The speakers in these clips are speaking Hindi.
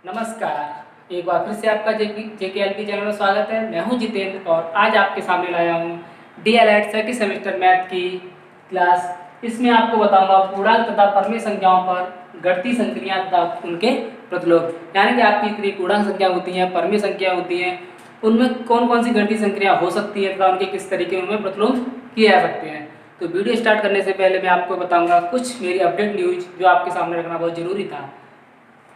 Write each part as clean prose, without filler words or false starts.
नमस्कार, एक बार फिर से आपका JKLP चैनल में स्वागत है। मैं हूं जितेंद्र और आज आपके सामने लाया हूं DLED सेकंड सेमेस्टर मैथ की क्लास। इसमें आपको बताऊंगा पूर्णांक तथा परमेय संख्याओं पर घटती संक्रियाएं तथा उनके प्रतिलोम, यानी कि आपकी जितनी पूर्णांक संख्या होती हैं, परमेय संख्या होती हैं, उनमें कौन कौन सी घटती संक्रिया हो सकती है तथा उनके किस तरीके उनमें प्रतिलोम किए जा सकते हैं। तो वीडियो स्टार्ट करने से पहले मैं आपको बताऊंगा कुछ मेरी अपडेट न्यूज जो आपके सामने रखना बहुत जरूरी था।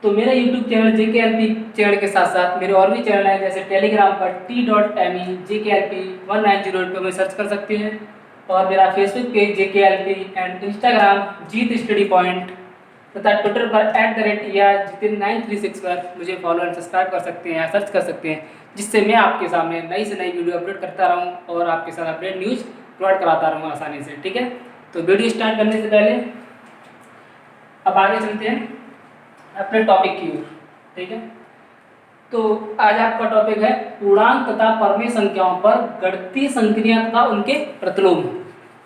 तो मेरा YouTube चैनल JKLP चैनल के साथ साथ मेरे और भी चैनल हैं, जैसे टेलीग्राम पर t.me JKLP1908 पर मैं सर्च कर सकते हैं, और मेरा Facebook page JKLP and Instagram Jeet study point तथा ट्विटर पर @jitin936 पर मुझे फॉलो एंड सब्सक्राइब कर सकते हैं या सर्च कर सकते हैं, जिससे मैं आपके सामने नई से नई वीडियो अपलोड करता रहूँ और आपके साथ अपडेट न्यूज़ प्रोवाइड कराता रहूँ आसानी से। ठीक है, तो वीडियो स्टार्ट करने से पहले अब आगे चलते हैं अपने टॉपिक की ओर। ठीक है, तो आज आपका टॉपिक है पूर्णांक तथा परमेय संख्याओं पर घटती संक्रियाएं तथा उनके प्रतिलोम।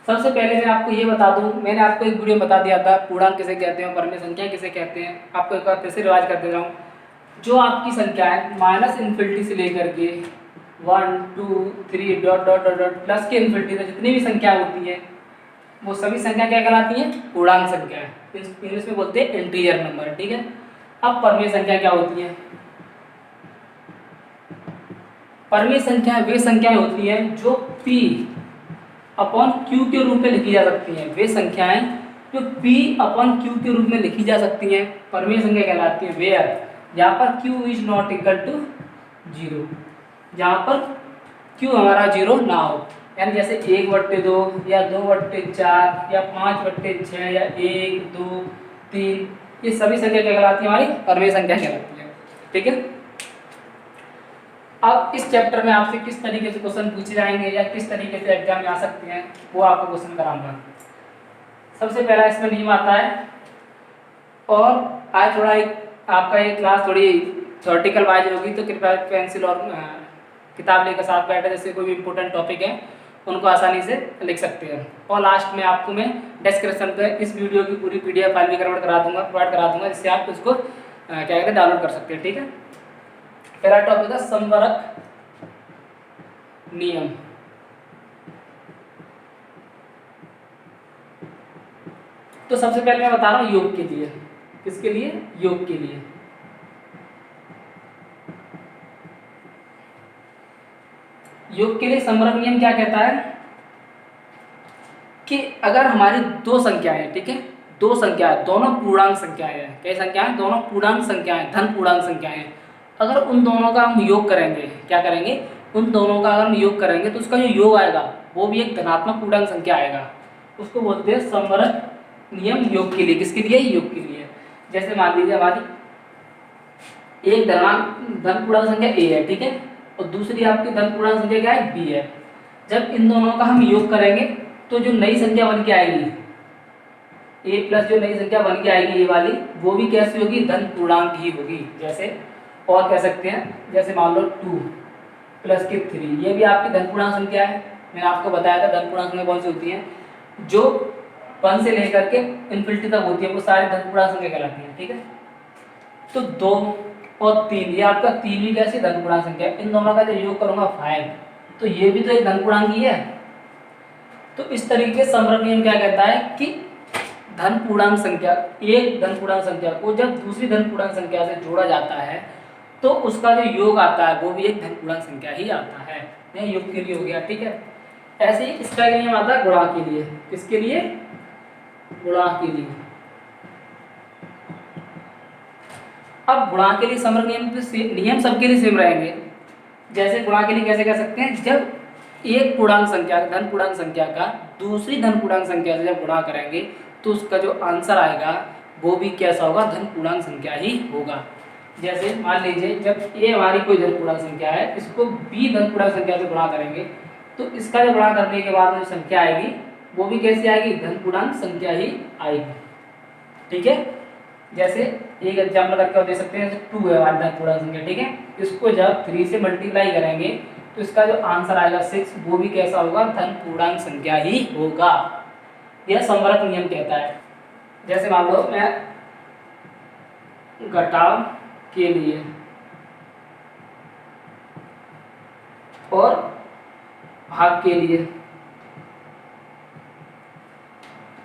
सबसे पहले मैं आपको ये बता दूं, मैंने आपको एक वीडियो में बता दिया था पूर्णांक किसे कहते हैं, परमेय संख्या किसे कहते हैं। आपको एक बार फिर से रिवाइज कर दे रहा हूँ। जो आपकी संख्या है -∞ से लेकर के 1 2 3 dot dot dot dot plus के इन्फिनिटी तक जितनी भी संख्या होती है वो सभी संख्या क्या कहलाती है? पूर्णांक संख्या है। इंग्लिश में बोलते हैं इंटीजर नंबर। ठीक है, अब परमेय संख्या क्या होती है? परमेय संख्या वे संख्याएं होती हैं जो P अपॉन Q के रूप में लिखी जा सकती हैं। वे संख्याएं जो P अपॉन Q के रूप में लिखी जा सकती हैं परमेय संख्या कहलाती है। वेयर जहाँ पर Q is not equal to 0, जहाँ पर Q हमारा 0 ना हो, यानी जैसे 1/2 या 2/4 या 5/6 या 1 2 3, ये सभी संख्या क्या कहलाती है? हमारी परमेय संख्या कहलाती है। ठीक है, अब इस चैप्टर में आपसे किस तरीके से क्वेश्चन पूछे जाएंगे या किस तरीके से एग्जाम में आ सकते हैं वो आपको क्वेश्चन कराऊंगा। सबसे पहला इसमें नियम आता है, और आज थोड़ा आपका ये क्लास थोड़ी थ्योरेटिकल वाइज होगी, तो कृपया पेंसिल और किताब लेकर साथ बैठे, जैसे कोई भी इंपॉर्टेंट टॉपिक है उनको आसानी से लिख सकते हैं। और लास्ट में आपको मैं डिस्क्रिप्शन पे इस वीडियो की पूरी PDF फाइल भी प्रोवाइड करा दूंगा, जिससे आप उसको क्या कहते हैं डाउनलोड कर सकते हैं। ठीक है, पहला टॉपिक है संवरक नियम। तो सबसे पहले मैं बता रहा हूँ योग के लिए। किसके लिए? योग के लिए। योग के लिए संवरक नियम क्या कहता है कि अगर हमारी दो संख्याएं, ठीक है, दो संख्याएं दोनों पूर्णांक संख्याएं हैं। कई संख्याएं? दोनों पूर्णांक संख्याएं, धन पूर्णांक संख्याएं। अगर उन दोनों का हम योग करेंगे, क्या करेंगे? उन दोनों का अगर हम योग करेंगे तो उसका जो योग आएगा वो भी एक धनात्मक पूर्णांक संख्या आएगा। उसको बोलते हैं संवरक नियम योग के लिए। किसके लिए? योग के लिए। जैसे मान लीजिए हमारी एक धन पूर्णांक संख्या A है, ठीक है, और दूसरी आपकी धन पूर्णांक संख्या क्या है? B है। जब इन दोनों का हम योग करेंगे तो जो नई संख्या बन के आएगी A प्लस जो नई संख्या बन के आएगी ये वाली, वो भी कैसी होगी? धन पूर्णांक ही होगी। जैसे और कह सकते हैं, जैसे मान लो 2 प्लस के 3, ये भी आपकी धन पूर्णांक संख्या है। मैंने आपको बताया था धन पूर्णांक संख्या कौन सी होती है, जो 1 से लेकर के इन्फिनिटी तक होती है, वो सारी धन पूर्णांक संख्या कहलाती है। ठीक है, तो 2 और 3, ये आपका 3 भी कैसी? धन पूर्णांक संख्या। इन दोनों का जब योग करूंगा 5, तो ये भी तो एक धन पूर्णांक ही है। तो इस तरीके से संवरक नियम क्या कहता है कि धन पूर्णांक संख्या, एक धन पूर्णांक संख्या को जब दूसरी धन पूर्णांक संख्या से जोड़ा जाता है तो उसका जो योग आता है वो भी एक धन पूर्णांक संख्या ही आता है। यह योग के लिए हो गया। ठीक है, ऐसे ही इसका नियम आता है गुणा के लिए। किसके लिए? गुणा के लिए। अब गुणा के लिए संवरक नियम सबके लिए सेम रहेंगे। जैसे गुणा के लिए कैसे कर सकते हैं? जब एक पूर्णांक संख्या, धन पूर्णांक संख्या का दूसरी धन पूर्णांक संख्या से जब गुणा करेंगे तो उसका जो आंसर आएगा वो भी कैसा होगा? धन पूर्णांक संख्या ही होगा। जैसे मान लीजिए जब A हमारी कोई धन पूर्णांक संख्या है, इसको B धन पूर्णांक संख्या से गुणा करेंगे तो इसका जो गुणा करने के बाद जो संख्या आएगी वो भी कैसी आएगी? धन पूर्णांक संख्या ही आएगी। ठीक है, जैसे एक एग्जाम्पल करके दे सकते हैं, 2 है हमारी धन पूर्णांक संख्या। ठीक है, इसको जब 3 से मल्टीप्लाई करेंगे तो इसका जो आंसर आएगा 6, वो भी कैसा होगा? धन पूर्णांक संख्या ही होगा। यह संवरक नियम कहता है। जैसे मान लो मैं घटाव के लिए और भाग के लिए,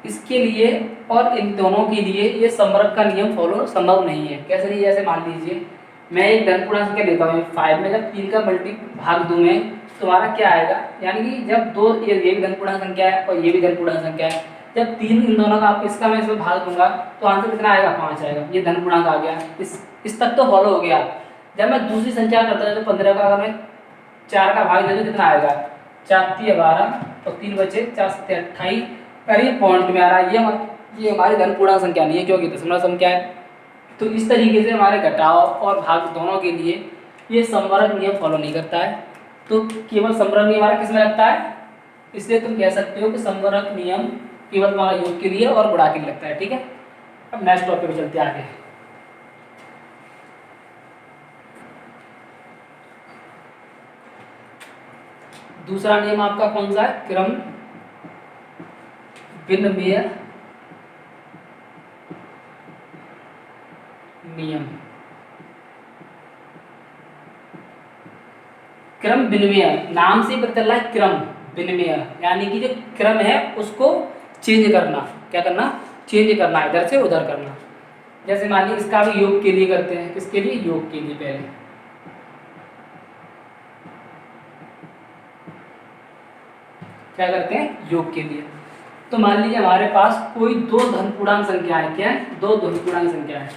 इसके लिए और इन दोनों के लिए ये समवर्ग का नियम फॉलो संभव नहीं है। कैसे नहीं? जैसे मान लीजिए मैं एक धन पूर्णांक संख्या लेता हूँ 5 में, जब 3 का मल्टी भाग दूं मैं, तुम्हारा क्या आएगा? यानी कि जब दो, ये भी धन पूर्णांक संख्या है और ये भी धन पूर्णांक संख्या है, जब 3 इन दोनों का इसका मैं इसमें भाग दूंगा तो आंसर कितना आएगा? 5 आएगा। ये धन पूर्णांक आ गया। इस तक तो फॉलो हो गया। जब मैं दूसरी संख्या करता हूँ तो 15 का अगर मैं 4 का भाग दे दूँ कितना आएगा? 4 3 12 और 3 बचे 4 7 28। अरे पॉइंट में आ रहा है, ये हमारी धन पूर्णांक संख्या नहीं है क्योंकि दशमलव संख्या है। तो इस तरीके से हमारे घटाव और भाग दोनों के लिए ये समवर्ग नियम फॉलो नहीं करता है। तो केवल समवर्ग नियम हमारा किस में लगता है? इसलिए तुम कह सकते हो कि समवर्ग नियम केवल हमारा योग के लिए और गुणा के लिए लगता है। ठीक है, अब नेक्स्ट टॉपिक पे चलते हैं आगे। दूसरा नियम आपका कौन सा है? क्रम विनिमय नियम। क्रम विनिमय नाम से पता चल रहा है, क्रम विनिमय यानी कि जो क्रम है उसको चेंज करना। क्या करना? चेंज करना, इधर से उधर करना। जैसे मान लीजिए इसका भी योग के लिए करते हैं। किसके लिए? योग के लिए। पहले क्या करते हैं? योग के लिए। तो मान लीजिए हमारे पास कोई दो धन पूर्णांक संख्या है। क्या है? दो धन पूर्णांक संख्या है।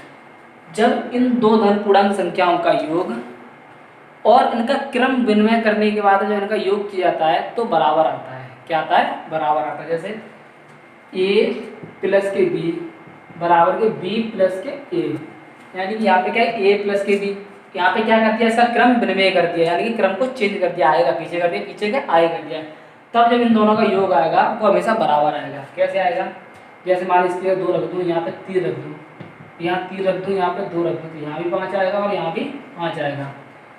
जब इन दो धन पूर्णांक संख्याओं का योग और इनका क्रम विनिमय करने के बाद जो इनका योग किया जाता है तो बराबर आता है। क्या आता है? बराबर आता है। जैसे a प्लस के b बराबर के b प्लस के a, यानी कि यहाँ पे क्या है? a प्लस के b। यहाँ पे क्या कर दिया? इसका क्रम विनिमय कर दिया, यानी कि क्रम को चेंज कर दिया, आएगा पीछे कर दिया, पीछे का आगे कर दिया। तब जब इन दोनों का योग आएगा वो हमेशा बराबर आएगा। कैसे आएगा? जैसे मान लीजिए 2 रख दूँ, यहाँ पे 3 रख दूँ, यहाँ 3 रख दूँ, यहाँ पे 2 रख दूँ, तो यहाँ भी 5 आएगा और यहाँ भी 5 आएगा।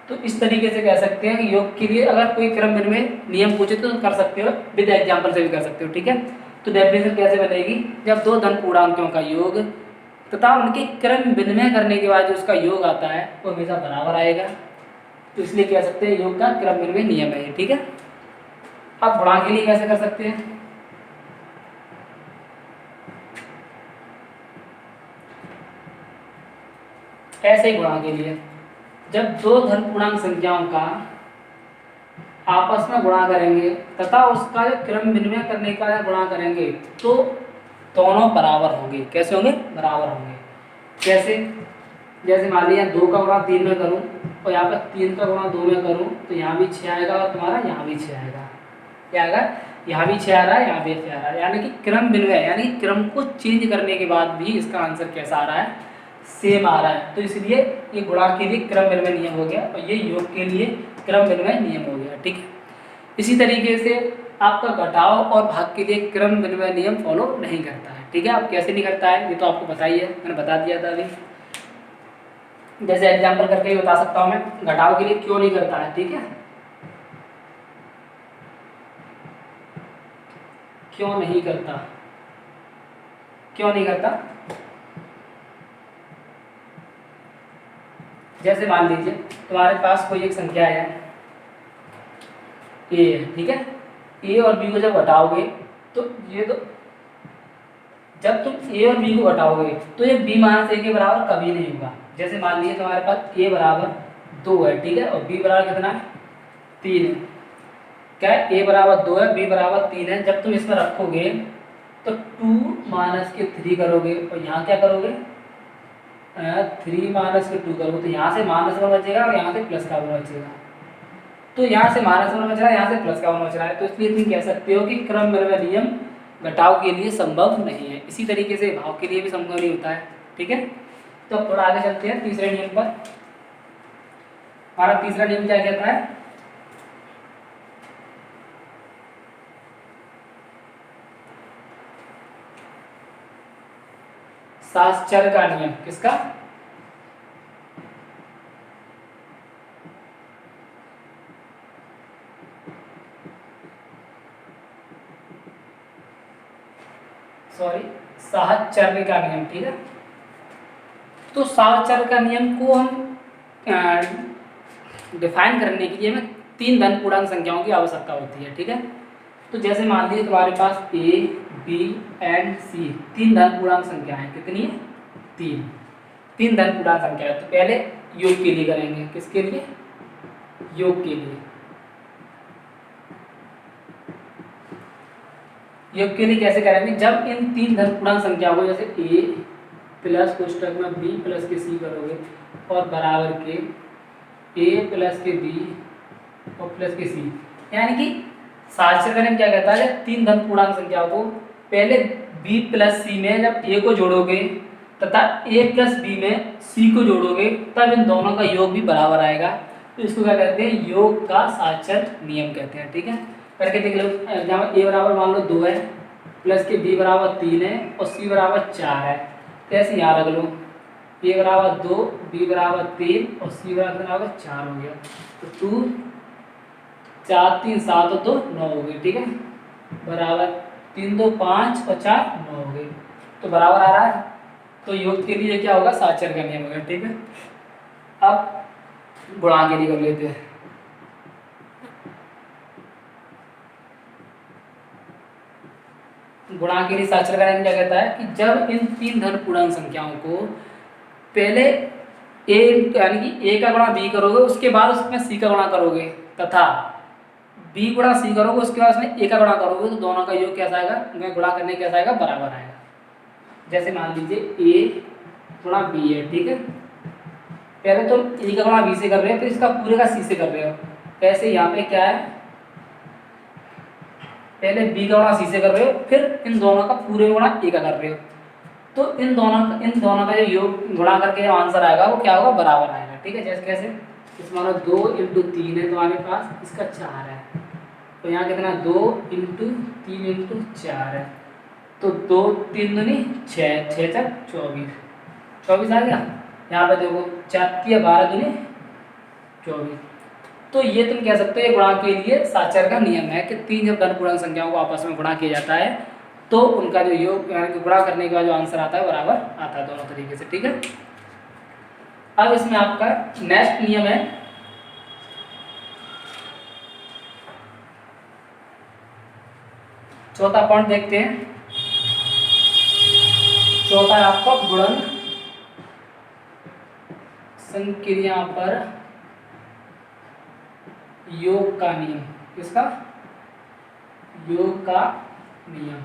तो इस तरीके से कह सकते हैं कि योग के लिए अगर कोई क्रम विनिमय नियम पूछे तो कर सकते हो, विद एग्जाम्पल से भी कर सकते हो। ठीक है, तो डेफिनेशन कैसे बनेगी? जब दो धन पूर्णांकों का योग तथा उनके क्रम विनिमय करने के बाद जो उसका योग आता है वो हमेशा बराबर आएगा। तो इसलिए कह सकते हैं योग का क्रम विनिमय नियम है। ठीक है, अब गुणा के लिए कैसे कर सकते हैं? ऐसे ही गुणा के लिए जब दो धन पूर्णांक संख्याओं का आपस में गुणा करेंगे तथा उसका जो क्रम विनिमय करने का गुणा करेंगे तो दोनों बराबर होंगे। कैसे होंगे? बराबर होंगे। कैसे? जैसे मान लिया 2 का गुणा 3 में करूं और यहाँ पर 3 का गुणा 2 में करूं तो यहाँ भी 6 आएगा और तुम्हारा यहाँ भी 6 आएगा। क्या आएगा? यहाँ भी 6 आ रहा है, यहाँ भी 6 आ रहा है, यानी कि क्रम विनिमय यानी कि क्रम को चेंज करने के बाद भी इसका आंसर कैसा आ रहा है? सेम आ रहा है। तो इसलिए ये गुणा के लिए क्रम विनिमय नियम हो गया और ये योग के लिए क्रम विनिमय नियम हो गया। ठीक है, इसी तरीके से आपका घटाव और भाग के लिए क्रम विनिमय नियम फॉलो नहीं करता है। ठीक है, अब कैसे नहीं करता है ये तो आपको पता ही है, मैंने बता दिया था अभी। जैसे एग्जाम्पल करके ही बता सकता हूँ मैं घटाव के लिए क्यों नहीं करता है। ठीक है, क्यों नहीं करता? क्यों नहीं करता? जैसे मान लीजिए तुम्हारे पास कोई एक संख्या है a है। ठीक है, a और b को जब घटाओगे तो ये तो जब तुम a और b को घटाओगे तो ये b माइनस a के बराबर कभी नहीं होगा। जैसे मान लीजिए तुम्हारे पास a बराबर 2 है। ठीक है, और b बराबर कितना है? 3 है। क्या है? a बराबर 2 है, b बराबर 3 है। जब तुम इसमें रखोगे तो 2 माइनस के 3 करोगे और यहाँ क्या करोगे? 3 माइनस के 2 करोगे तो यहाँ से माइनस 1 बचेगा और यहाँ से प्लस का 1 बचेगा। तो यहाँ से माइनस 1 बच रहा है, यहाँ से प्लस का 1 बच रहा है। तो इसलिए तुम कह सकते हो कि क्रम विनिमय नियम घटाव के लिए संभव नहीं है। इसी तरीके से भाव के लिए भी संभव नहीं होता है। ठीक है, तो अब थोड़ा आगे चलते हैं तीसरे नियम पर। हमारा तीसरा नियम क्या कहता है? साहचर्य का नियम। किसका? साहचर्य का नियम। ठीक है, तो साहचर्य का नियम को हम डिफाइन करने के लिए हमें 3 धन पूर्णांक संख्याओं की आवश्यकता होती है। ठीक है, तो जैसे मान लीजिए तुम्हारे पास ए बी एंड सी 3 धन पूर्णांक संख्या है। कितनी है? 3 धन पूर्णांक संख्या है। तो पहले योग के लिए करेंगे। किसके लिए? योग के लिए। योग के लिए कैसे करेंगे? जब इन 3 धन पूर्णांक संख्याओं को जैसे ए प्लस कोष्टक में बी प्लस के सी करोगे और बराबर के ए प्लस के बी और प्लस के सी, यानी कि साक्षर नियम क्या कहता है? 3 धन पूर्णांक संख्याओं को पहले b प्लस सी में जब a को जोड़ोगे तथा a प्लस b में c को जोड़ोगे तब इन दोनों का योग भी बराबर आएगा। तो इसको क्या कहते हैं? योग का साक्षर नियम कहते हैं। ठीक है, करके देख लो। जहाँ a बराबर मान लो 2 है, प्लस के b बराबर 3 है और c बराबर 4 है। तो ऐसे यहाँ रख लो, a बराबर 2, b बराबर 3 और c बराबर 4 हो गया। तो 2 4 3 7 और 2 9 हो गई। ठीक है, बराबर 3 2 5 और 4 9 हो गई। तो बराबर आ रहा है। तो योग के लिए क्या होगा? साक्षर का नियम होगा। ठीक है, अब गुणा के लिए कर लेते हैं। गुणा के लिए साक्षर का नियम क्या कहता है कि जब इन 3 धन पूर्णांक संख्याओं को पहले a यानी कि a का गुणा b करोगे, उसके बाद उसमें c का गुणा करोगे तथा b गुणा c करोगे, उसके बाद उसमें a का गुणा करोगे, तो दोनों का योग कैसा आएगा? उनका गुणा करने कैसा आएगा? बराबर आएगा। जैसे मान लीजिए a गुणा b है। ठीक है, पहले तो a का गुणा b से कर रहे हो, फिर इसका पूरे का c से कर रहे हो। कैसे? यहाँ पे क्या है? पहले b का गुणा c से कर रहे हो, फिर इन दोनों का पूरे गुणा a का कर रहे हो। तो इन दोनों का जो योग गुणा करके जो आंसर आएगा वो क्या होगा? बराबर आएगा। ठीक है, जैसे कैसे? इसमें मानो 2 × 3 है तुम्हारे पास, इसका 4 है। तो यहाँ कितना? 2 × 3 × 4 है। तो 2 3 दूनी 6, 6 4 24, 24 आ गया। यहाँ पे देखो 4 3 12 दूनी 24। तो ये तुम कह सकते हो ये गुणा के लिए साक्षर का नियम है कि 3 जब धन पूर्णांक संख्याओं को आपस में गुणा किया जाता है तो उनका जो योग यानी कि गुणा करने के बाद जो आंसर आता है बराबर आता है दोनों तरीके से। ठीक है, अब इसमें आपका नेक्स्ट नियम है चौथा पॉइंट देखते हैं। चौथा है आपका गुणन संक्रिया पर योग का नियम। किसका? योग का नियम।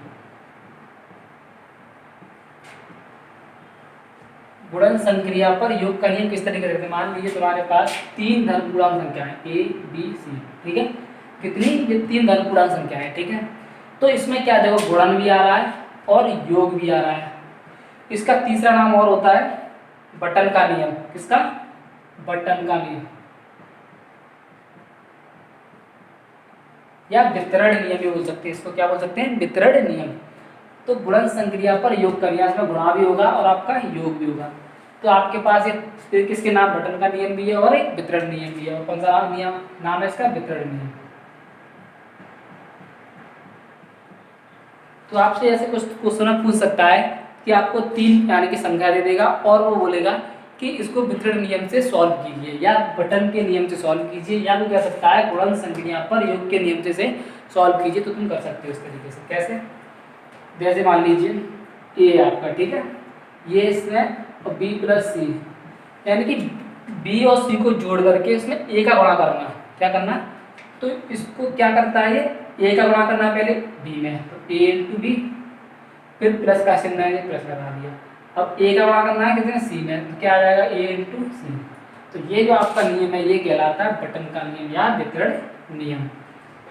गुणन संक्रिया पर योग का नियम किस तरीके से करते हैं? मान लीजिए तुम्हारे पास 3 धन पूर्णांक संख्या है a b c। ठीक है, कितनी? ये 3 धन पूर्णांक संख्या है। ठीक है, तो इसमें क्या देखो गुणन भी आ रहा है और योग भी आ रहा है। इसका तीसरा नाम और होता है बटन का नियम। किसका? बटन का नियम या वितरण नियम भी बोल सकते हैं इसको। क्या बोल सकते हैं? वितरण नियम। तो गुणन संक्रिया पर योग का नियम, इसमें गुणा भी होगा और आपका योग भी होगा। तो आपके पास ये किसके नाम? बटन का नियम भी है और एक वितरण नियम भी है। और कौन सा नियम नाम है इसका? वितरण नियम। तो आपसे ऐसे कुछ क्वेश्चन पूछ सकता है कि आपको 3 यानी कि संख्या दे देगा और वो बोलेगा कि इसको वितरण नियम से सॉल्व कीजिए या बटन के नियम से सॉल्व कीजिए, या तो कह सकता है गुणन संक्रिया पर योग के नियम से सॉल्व कीजिए। तो तुम कर सकते हो इस तरीके से। कैसे? जैसे मान लीजिए ए आपका, ठीक है, ये इसमें और बी प्लस सी, यानी कि बी और सी को जोड़ करके इसमें ए का गुणा करना। क्या करना? तो इसको क्या करता है? ये ए का गुणा करना पहले बी में, तो ए × बी, फिर प्लस का चिन्ह है, प्लस लगा दिया। अब ए का गुणा करना है कितने? सी में, तो क्या आ जाएगा? ए × सी। तो ये जो आपका नियम है ये कहलाता है बटन का नियम या वितरण नियम।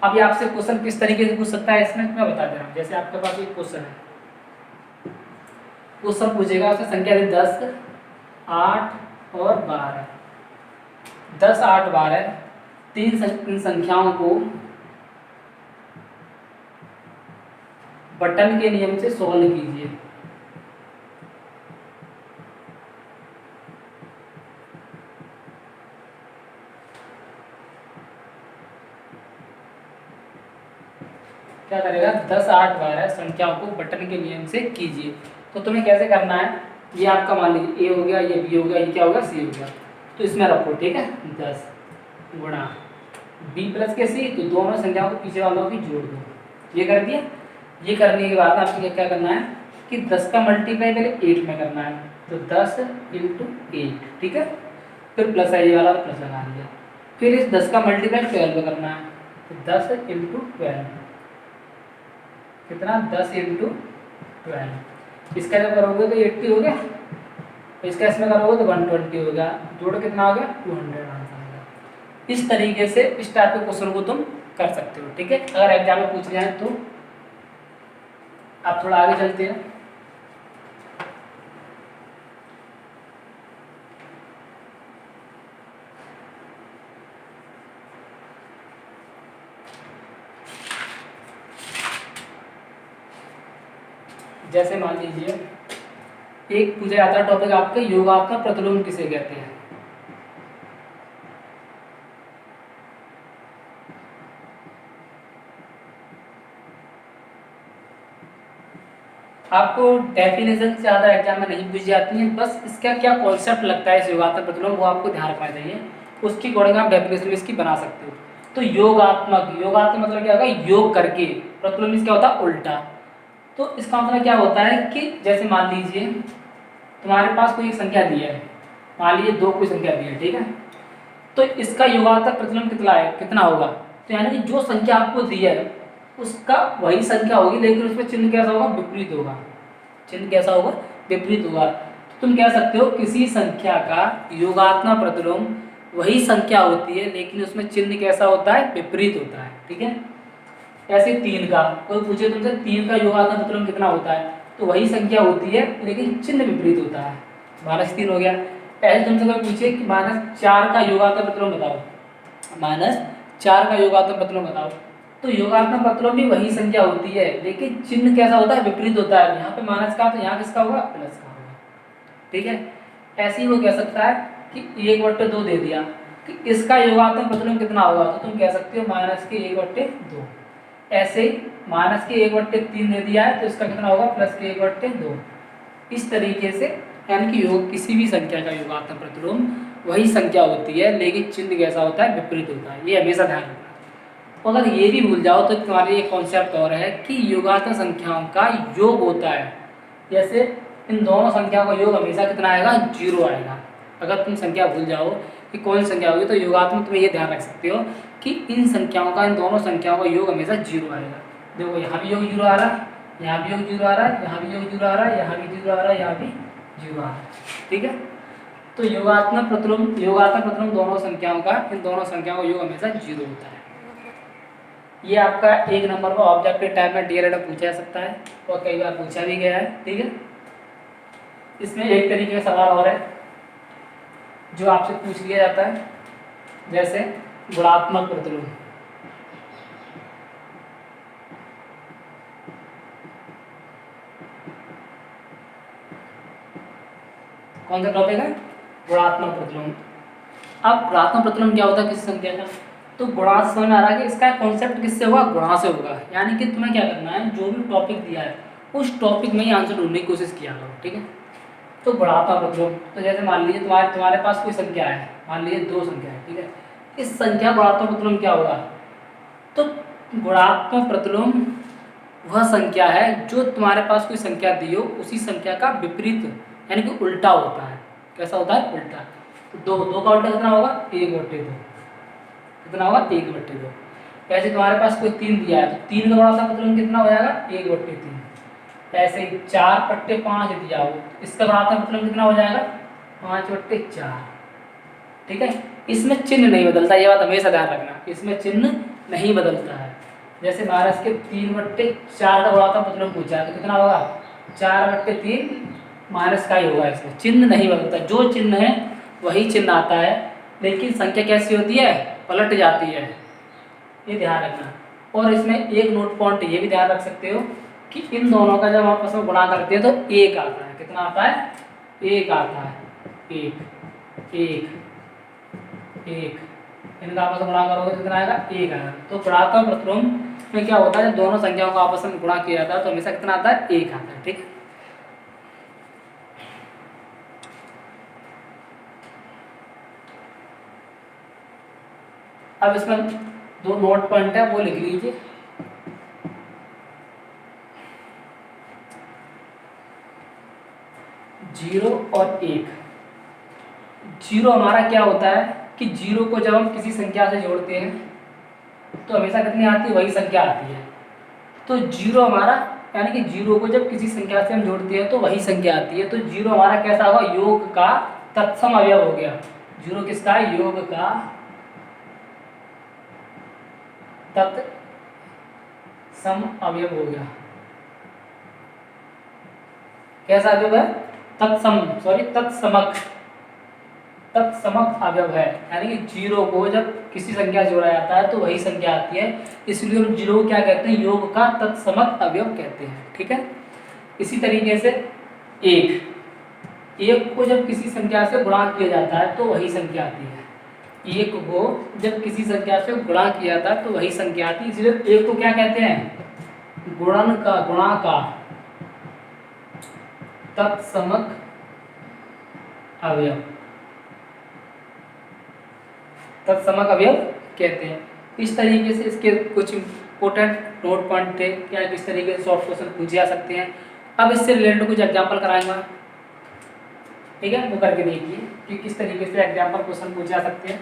अब ये आपसे क्वेश्चन किस तरीके से पूछ सकता है इसमें मैं बता दे रहा हूँ। जैसे आपके पास एक क्वेश्चन है, क्वेश्चन पूछेगा, उसमें संख्या है 10 8 और 12। 10 8 12 तीन संख्याओं को बटन के नियम से सॉल्व कीजिए। क्या करेगा? 10 8 12 संख्याओं को बटन के नियम से कीजिए। तो तुम्हें कैसे करना है? ये आपका मान लीजिए ए हो गया, ये बी हो गया, ये क्या होगा? सी हो गया। तो इसमें रखो, ठीक है। 10 गुणा b प्लस के c, तो दोनों संख्याओं को पीछे वालों की जोड़ दो। ये कर दिया। ये करने के बाद आपको क्या करना है कि 10 का मल्टीप्लाई पहले 8 में करना है, तो 10 इंटू 8, ठीक है। फिर प्लस है, ये वाला प्लस लगा दिया। फिर इस 10 का मल्टीप्लाई 12 में करना है, तो 10 इंटू 12, कितना 10 इंटू 12। इसका जब करोगे तो 80 हो गया, इसका इसमें करोगे तो 120 हो गया, जोड़ कितना हो गया 200 आंसर आ गया। इस तरीके से इस टाइप के क्वेश्चन को तुम कर सकते हो, ठीक है। अगर एग्जाम में पूछ जाए तो आप थोड़ा आगे चलते हैं। जैसे मान लीजिए एक पूछा जाता है टॉपिक आपके योगात्मक प्रतिलोम किसे कहते हैं। आपको डेफिनेशन से ज़्यादा एग्जाम में नहीं पूछी जाती है, बस इसका क्या कॉन्सेप्ट लगता है इस योगात्मक प्रतिलोम वो आपको ध्यान रखना चाहिए, उसकी अकॉर्डिंग आप डेफिनेशन इसकी बना सकते हो। तो योगात्मक, योगात्मक मतलब क्या होगा, योग करके, प्रतिलोम क्या होता है उल्टा। तो इसका मतलब क्या होता है कि जैसे मान लीजिए तुम्हारे पास कोई एक संख्या दी है, मान लीजिए 2 कोई संख्या दी है, ठीक है। तो इसका योगात्मक प्रतिलोम कितना है, कितना होगा, तो यानी कि जो संख्या आपको दी है उसका वही संख्या होगी, लेकिन उसमें चिन्ह कैसा होगा, विपरीत होगा। चिन्ह कैसा होगा, विपरीत होगा। तो तुम कह सकते हो किसी संख्या का योगात्मक प्रतिलोम वही संख्या होती है, लेकिन उसमें चिन्ह कैसा होता है, विपरीत होता है, ठीक है। ऐसे 3 का, कोई पूछे तुमसे 3 का योगात्मक प्रतिलोम कितना होता है, तो वही संख्या होती है लेकिन चिन्ह विपरीत होता है, -3 हो गया। ऐसे तुमसे कोई पूछे कि -4 का योगात्मक प्रतिलोम बताओ, -4 का योगात्मक प्रतिलोम बताओ, तो योगात्मक प्रतिलोम भी वही संख्या होती है लेकिन चिन्ह कैसा होता है, विपरीत होता है। यहाँ पे माइनस का, तो यहाँ किसका होगा, प्लस का होगा, ठीक है। ऐसे ही वो कह सकता है कि 1/2 दे दिया कि इसका योगात्मक प्रतिलोम कितना होगा, तो तुम कह सकते हो -1/2। ऐसे ही -1/3 दे दिया है तो इसका कितना होगा, +1/2। इस तरीके से यानी कि योग किसी भी संख्या का योगात्मक प्रतिलोम वही संख्या होती है लेकिन चिन्ह कैसा होता है, विपरीत होता है। ये हमेशा ध्यान रखना। तो अगर ये भी भूल जाओ तो तुम्हारे एक कॉन्सेप्ट और है कि योगात्मक संख्याओं का योग होता है। जैसे इन दोनों संख्याओं का योग हमेशा कितना आएगा, 0 आएगा। अगर तुम संख्या भूल जाओ कि कौन संख्या होगी तो योगात्मक तुम्हें ये ध्यान रख सकते हो कि इन संख्याओं का, इन दोनों संख्याओं का योग हमेशा 0 आएगा। देखो यहाँ भी योग 0 आ रहा है, यहाँ भी योग 0 आ रहा है, यहाँ भी योग 0 आ रहा है, यहाँ भी 0 आ रहा है, यहाँ भी 0 आ रहा है, ठीक है। तो योगात्मक प्रतिलोम दोनों संख्याओं का, इन दोनों संख्याओं का योग हमेशा 0 होता है। ये आपका 1 नंबर का ऑब्जेक्टिव टाइप में डीएलएड में पूछा जा सकता है और कई बार पूछा भी गया है, ठीक है। इसमें एक तरीके का सवाल और है जो आपसे पूछ लिया जाता है, जैसे गुणात्मक प्रतिलोम। कौन सा टॉपिक है, गुणात्मक प्रतिलोम। अब गुणात्मक प्रतिलोम क्या होता है किसी संख्या का, तो गुणा से समझ में आ रहा है कि इसका कॉन्सेप्ट किससे होगा, गुणा से होगा। यानी कि तुम्हें क्या करना है, जो भी टॉपिक दिया है उस टॉपिक में ही आंसर ढूंढने की कोशिश किया करो, ठीक है। तो गुणात्मक प्रतिलोम, तो जैसे मान लीजिए तुम्हारे पास कोई संख्या है, मान लीजिए 2 संख्या है, ठीक है। इस संख्या गुणात्मक प्रतिलोम क्या होगा, तो गुणात्मक प्रतिलोम वह संख्या है जो तुम्हारे पास कोई संख्या दी हो उसी संख्या का विपरीत यानी कि उल्टा होता है। कैसा होता है, उल्टा। तो 2 का उल्टा कितना होगा, 1/2। कितना होगा, 1/2। ऐसे तुम्हारे पास कोई 3 दिया है तो 3 का गुणात्मक प्रतिलोम कितना हो जाएगा, 1/3। ऐसे 4/5 दिया हो, इसका गुणात्मक प्रतिलोम कितना हो जाएगा, 5/4, ठीक है। इसमें चिन्ह नहीं बदलता, ये बात हमेशा ध्यान रखना, इसमें चिन्ह नहीं बदलता है। जैसे माइनस के 3/4 का गुणात्मक प्रतिलोम पूछा है तो कितना होगा, 4/3 माइनस का ही होगा। इसमें चिन्ह नहीं बदलता, जो चिन्ह है वही चिन्ह आता है, लेकिन संख्या कैसी होती है, पलट जाती है, ये ध्यान रखना। और इसमें एक नोट पॉइंट ये भी ध्यान रख सकते हो कि इन दोनों का जब आपस में गुणा करते हैं तो 1 आता है। कितना आता है, 1 आता है, 1 1 1। इनका आपस में गुणा करोगे तो कितना आएगा, 1 आएगा। तो गुणात्मक प्रतिलोम में क्या होता है, जब दोनों संख्याओं का आपस में गुणा किया जाता है तो हमेशा कितना आता है, 1 आता है, ठीक है। अब इसमें दो नोट पॉइंट है, वो लिख लीजिए। जीरो और एक। जीरो हमारा क्या होता है कि जीरो को जब हम किसी संख्या से जोड़ते हैं तो हमेशा कितनी आती है, वही संख्या आती है। तो जीरो हमारा यानी कि जीरो को जब किसी संख्या से हम जोड़ते हैं तो वही संख्या आती है। तो जीरो हमारा कैसा होगा, योग का तत्सम अवयव हो गया। जीरो किसका है, योग का तत्सम अवयव हो गया। कैसा अवयव है, तत्समक अवयव है। यानी कि जीरो को जब किसी संख्या से जोड़ा जाता है तो वही संख्या आती है, इसलिए हम जीरो को क्या कहते हैं, योग का तत्समक अवयव कहते हैं। ठीक है। इसी तरीके से एक को जब किसी संख्या से गुणा किया जाता है तो वही संख्या आती है। एक को जब किसी संख्या से गुणा किया जाता है तो वही संख्या आती है, इसलिए एक को क्या कहते हैं, गुणा का तत्समक अवयव, तत्समक अवयव कहते हैं। इस तरीके से इसके कुछ इंपोर्टेंट नोट पॉइंट थे, क्या किस तरीके से शॉर्ट क्वेश्चन पूछे जा सकते हैं। अब इससे रिलेटेड कुछ एग्जांपल कराएंगा, ठीक है, वो करके देखिए कि किस तरीके से एग्जांपल क्वेश्चन पूछे जा सकते हैं।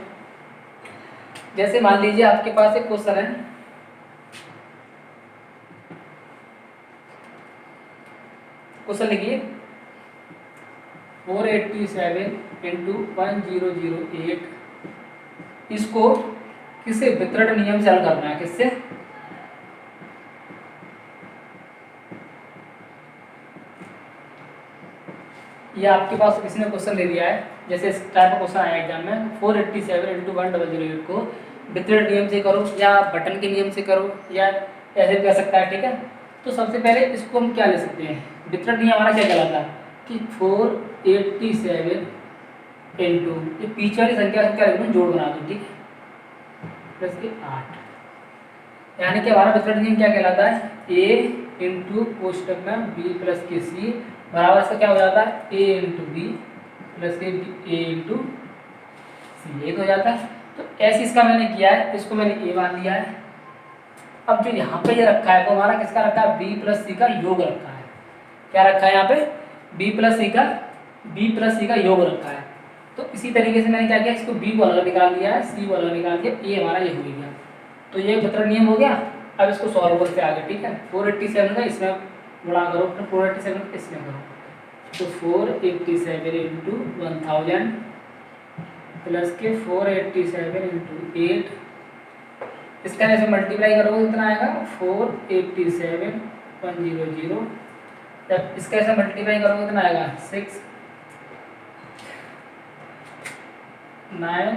जैसे मान लीजिए आपके पास एक क्वेश्चन है, क्वेश्चन लिखिए 487 इंटू 1008, इसको किसे वितरण नियम से हल करना है, किससे, ये आपके पास किसी ने क्वेश्चन ले दिया है। जैसे इस टाइप का क्वेश्चन आया एग्जाम में, 487 इंटू 1008 को वितरण नियम से करो या बटन के नियम से करो या ऐसे भी कर सकता है। ठीक है। तो सबसे पहले इसको हम क्या ले सकते हैं, वितरण नियम हमारा क्या कहलाता है कि 487 इंटू ये पीछे वाली संख्या से क्या लिखूँ, जोड़ बना दो, ठीक है, प्लस के 8, यानी कि हमारा वितरण नियम क्या कहलाता है, ए इंटू कोष्टक में बी प्लस के सी बराबर इसका क्या हो जाता है, ए इंटू बी प्लस के ए इंटू सी, ये तो हो जाता है। तो ऐसे इसका मैंने किया है, इसको मैंने ए मान लिया है। अब जो यहाँ पे ये रखा है वो हमारा किसका रखा है, बी प्लस सी का योग रखा है। क्या रखा है यहाँ पे, बी प्लस सी का योग रखा है। तो इसी तरीके से मैंने क्या किया, इसको बी वाला निकाल दिया है, सी वाला निकाल दिया, ए हमारा ये हो गया। तो ये वितरण नियम हो गया। अब इसको सॉल्व करते आगे, ठीक है। 487 का इसमें गुणा करो, फिर 487 इसमें करो, तो 487 इंटू 1000 प्लस के 487 इंटू 8, इसका ऐसे मल्टीप्लाई करोगे कितना आएगा, 487 100, जब इसका ऐसे मल्टीप्लाई करोगे कितना आएगा, 6 9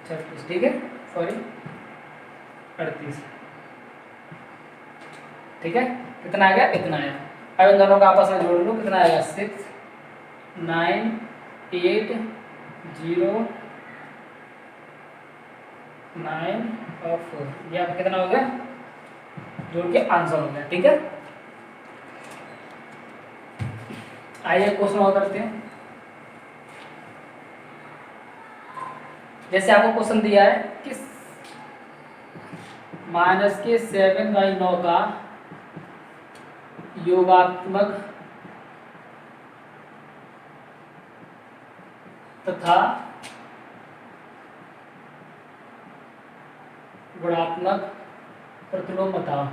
36, ठीक है, सॉरी 38, ठीक है। कितना आ गया, इतना आया। अब इन दोनों का आपस में जोड़ लो, कितना आएगा, 6 9 8 0 9 और 4, ये आपका कितना हो गया, जोड़ के आंसर हो गया। ठीक है। आइए क्वेश्चन और करते हैं। जैसे आपको क्वेश्चन दिया है कि -7/9 का योगात्मक तथा गुणात्मक प्रतिलोम बताओ।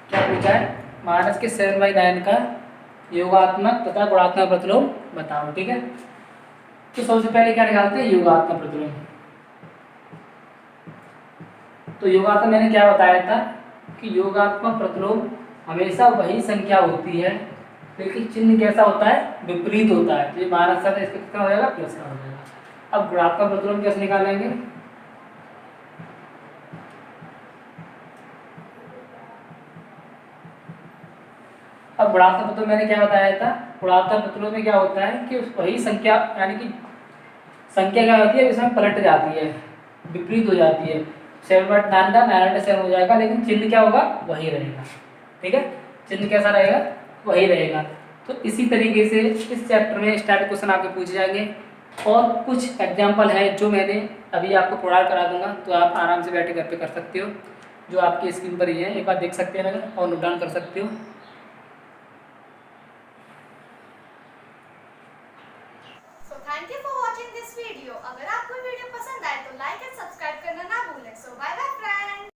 क्या पूछा है, -7/9 का योगात्मक तथा गुणात्मक प्रतिलोम बताओ। ठीक है। तो सबसे पहले क्या निकालते हैं, योगात्मक प्रतिलोम। तो योगात्मक मैंने क्या बताया था कि योगात्मक प्रतिलोम हमेशा वही संख्या होती है, लेकिन चिन्ह कैसा होता है, विपरीत होता है। ये माइनस है, इसका कितना हो जाएगा, प्लस का हो जाएगा। अब गुणात्मक प्रतिलोम कैसे निकालेंगे, अब गुणात्मक प्रतिलोम मैंने क्या बताया था, गुणात्मक प्रतिलोम में क्या होता है कि वही संख्या, यानी कि संख्या क्या होती है, इसमें पलट जाती है, विपरीत हो जाती है। 7/9 का 9/7 हो जाएगा, लेकिन चिन्ह क्या होगा, वही रहेगा। ठीक है, चिन्ह कैसा रहेगा, वही रहेगा। तो इसी तरीके से इस चैप्टर में स्टैटिक क्वेश्चन आपके पूछे जाएंगे और कुछ एग्जाम्पल है जो मैंने अभी आपको प्रोवाइड करा दूंगा, तो आप आराम से बैठे घर पे कर सकते हो, जो आपकी स्क्रीन पर ही है, एक बार देख सकते हैं अगर और नोट डाउन कर सकते हो। Thank you for watching this video. अगर आपको वीडियो पसंद आए तो लाइक एंड सब्सक्राइब करना ना भूलें। सो बाय बाय फ्रेंड्स।